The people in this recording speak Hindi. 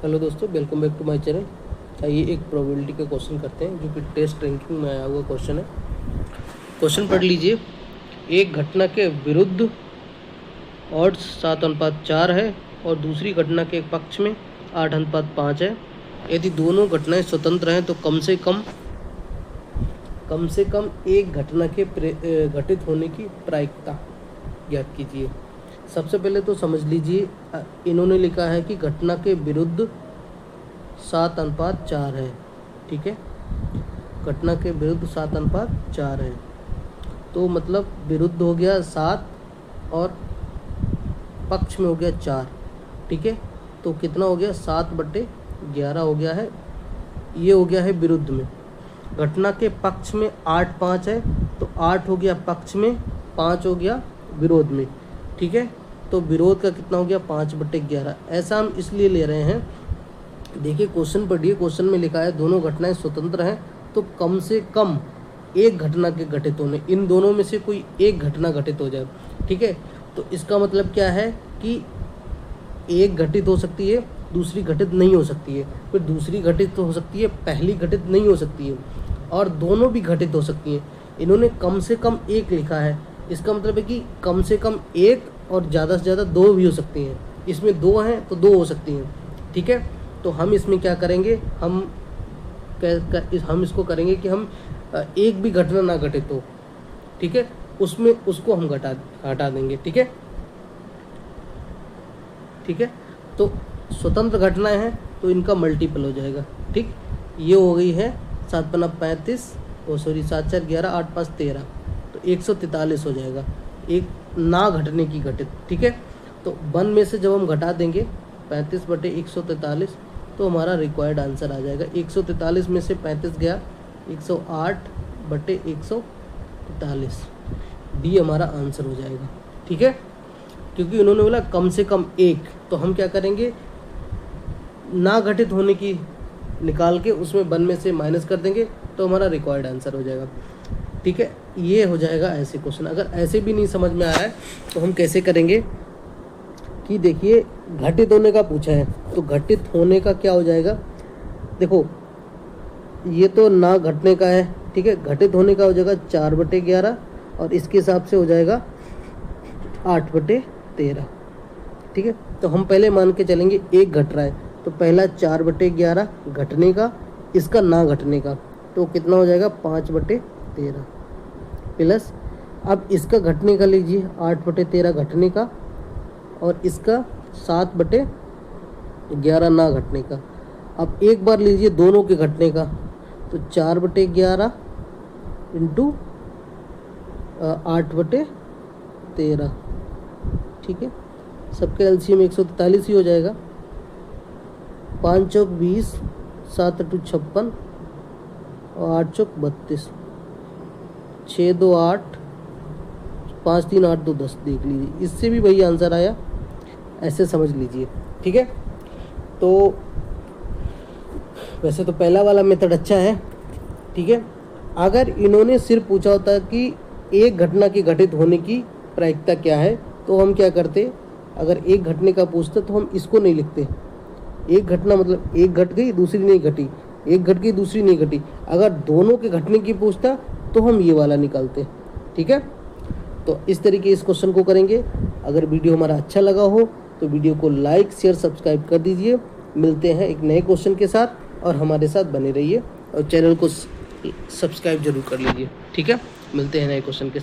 हेलो दोस्तों, welcome back to my channel. आइए एक प्रोबेबिलिटी का क्वेश्चन करते हैं जो कि टेस्ट रैंकिंग में आया हुआ क्वेश्चन है। क्वेश्चन पढ़ लीजिए। एक घटना के विरुद्ध ऑड्स 7:4 है और दूसरी घटना के पक्ष में 8:5 है। यदि दोनों घटनाएं स्वतंत्र हैं तो कम से कम एक घटना के घटित होने की प्रायिकता ज्ञात कीजिए। सबसे पहले तो समझ लीजिए, इन्होंने लिखा है कि घटना के विरुद्ध 7:4 है। ठीक है, घटना के विरुद्ध 7:4 है तो मतलब विरुद्ध हो गया 7 और पक्ष में हो गया 4। ठीक है, तो कितना हो गया 7/11 हो गया है। ये हो गया है विरुद्ध में। घटना के पक्ष में 8:5 है तो 8 हो गया पक्ष में, 5 हो गया विरोध में। ठीक है, तो विरोध का कितना हो गया 5/11। ऐसा हम इसलिए ले रहे हैं, देखिए क्वेश्चन पढ़िए। क्वेश्चन में लिखा है दोनों घटनाएं स्वतंत्र हैं तो कम से कम एक घटना के घटित होने, इन दोनों में से कोई एक घटना घटित हो जाए। ठीक है, तो इसका मतलब क्या है कि एक घटित हो सकती है, दूसरी घटित नहीं हो सकती है, फिर दूसरी घटित हो सकती है, पहली घटित नहीं हो सकती है, और दोनों भी घटित हो सकती हैं। इन्होंने कम से कम एक लिखा है, इसका मतलब है कि कम से कम एक और ज़्यादा से ज़्यादा दो भी हो सकती हैं। इसमें दो हैं तो दो हो सकती हैं। ठीक है, तो हम इसमें क्या करेंगे, हम इसको करेंगे कि हम एक भी घटना ना घटित हो। ठीक है, उसमें उसको हम हटा देंगे। ठीक है, ठीक है, तो स्वतंत्र घटनाएं हैं तो इनका मल्टीपल हो जाएगा। ठीक, ये हो गई है 7×5 = 7 4 11 8 5 13, तो 143 हो जाएगा एक ना घटने की घटित। ठीक है, तो 1 में से जब हम घटा देंगे 35/143 तो हमारा रिक्वायर्ड आंसर आ जाएगा। 143 में से 35 गया, 108/143, डी हमारा आंसर हो जाएगा। ठीक है, क्योंकि उन्होंने बोला कम से कम एक, तो हम क्या करेंगे, ना घटित होने की निकाल के उसमें 1 में से माइनस कर देंगे तो हमारा रिक्वायर्ड आंसर हो जाएगा। ठीक है, ये हो जाएगा ऐसे क्वेश्चन। अगर ऐसे भी नहीं समझ में आ रहा है तो हम कैसे करेंगे कि देखिए, घटित होने का पूछा है तो घटित होने का क्या हो जाएगा, देखो ये तो ना घटने का है। ठीक है, घटित होने का हो जाएगा 4/11 और इसके हिसाब से हो जाएगा 8/13। ठीक है, तो हम पहले मान के चलेंगे एक घट रहा है तो पहला 4/11 घटने का, इसका ना घटने का, तो कितना हो जाएगा 5/13 प्लस, अब इसका घटने का लीजिए 8/13 घटने का और इसका 7/11 ना घटने का। अब एक बार लीजिए दोनों के घटने का, तो 4/11 इंटू 8/13। ठीक है, सबके एलसीएम 143 ही हो जाएगा। 5 चौक 20, 7 अट्ठू 56 और 8 चौक 32, 6 2 8, 5 3 8 2 10। देख लीजिए, इससे भी वही आंसर आया, ऐसे समझ लीजिए। ठीक है, तो वैसे तो पहला वाला मेथड अच्छा है। ठीक है, अगर इन्होंने सिर्फ पूछा होता कि एक घटना के घटित होने की प्रायिकता क्या है तो हम क्या करते, अगर एक घटने का पूछते तो हम इसको नहीं लिखते। एक घटना मतलब एक घट गई दूसरी नहीं घटी, एक घट गई दूसरी नहीं घटी। अगर दोनों के घटने की पूछता तो हम ये वाला निकालते। ठीक है, तो इस तरीके इस क्वेश्चन को करेंगे। अगर वीडियो हमारा अच्छा लगा हो तो वीडियो को लाइक शेयर सब्सक्राइब कर दीजिए। मिलते हैं एक नए क्वेश्चन के साथ, और हमारे साथ बने रहिए और चैनल को सब्सक्राइब जरूर कर लीजिए। ठीक है, मिलते हैं नए क्वेश्चन के साथ।